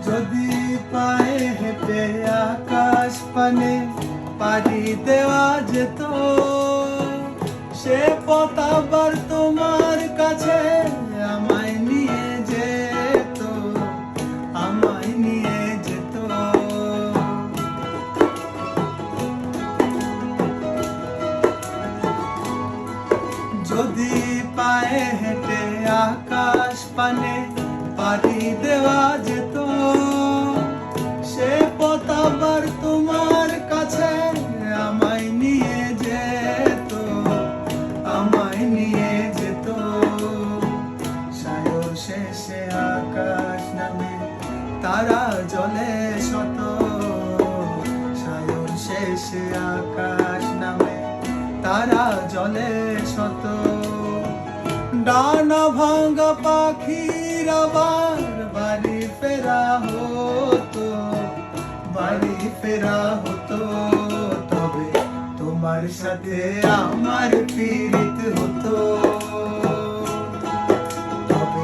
যদি পায়ে হেঁটে আকাশ পানে পাড়ি দেওয়া যেত, সে পথ আবার তোমার কাছে আমায় নিয়ে যেত, আমায় নিয়ে যেত। যদি পায়ে হেঁটে আকাশ পানে পাড়ি দেওয়া যেত, সে পথ আবার তোমার কাছে আমায় নিয়ে যেত, আমায় নিয়ে যেত। সায়র শেষে আকাশ নামে তারা জলে শত, সায়র শেষে আকাশ নামে তারা জলে শত। ডানা ভাঙা পাখির আবার বাড়ি ফেরা হতো, বাড়ি ফেরা হতো। তবে তোমার সাথে আমার পীড়িত হতো, তবে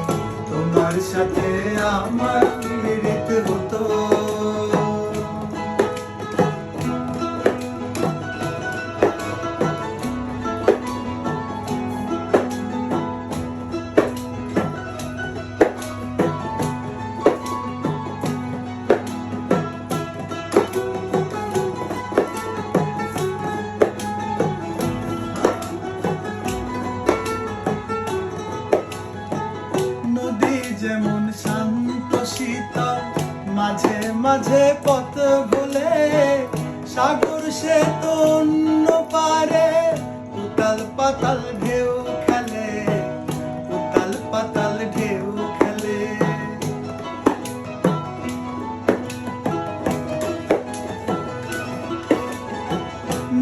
তোমার সাথে আমার পীড়িত হতো। যেমন শান্ত শীতল মাঝে মাঝে পথ ভুলে, সাগর সে তো অন্য পারে উতাল পাতাল ঢেউ খেলে, উতাল পাতাল ঢেউ খেলে।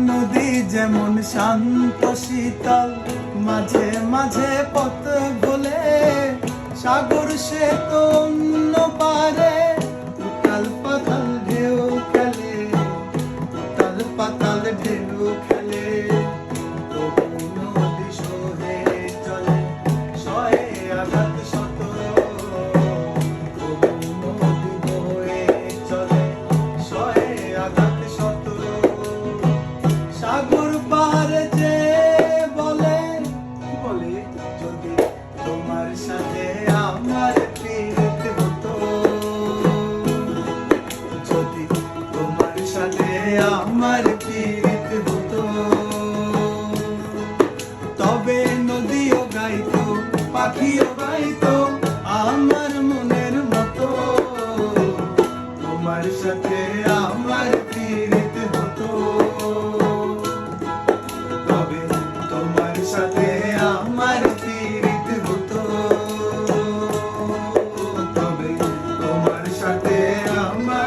নদী যেমন শান্ত শীতল মাঝে মাঝে পথ ভুলে, সাগর সে তো অন্য পারে উতাল পাতাল ঢেউ খেলে, উতাল পাতাল ঢেউ খেলে। তবু নদী সহে চলে সয়ে আঘাত শত, তবু নদী বয়ে চলে সয়ে আঘাত শত। সাগর পাহাড়ে যে বলে বলে যদি তোমার সাথে আমার পীড়িত হতো, যদি তোমার সাথে আমার পীড়িত হতো। তবে নদীও গাইতো পাখিও গাইতো আমার মনের মতো, তোমার সাথে আমার পীড়িত হতো। তবে তোমার সাথে আমার পীড়িত হতো, তবে তোমার সাথে আমার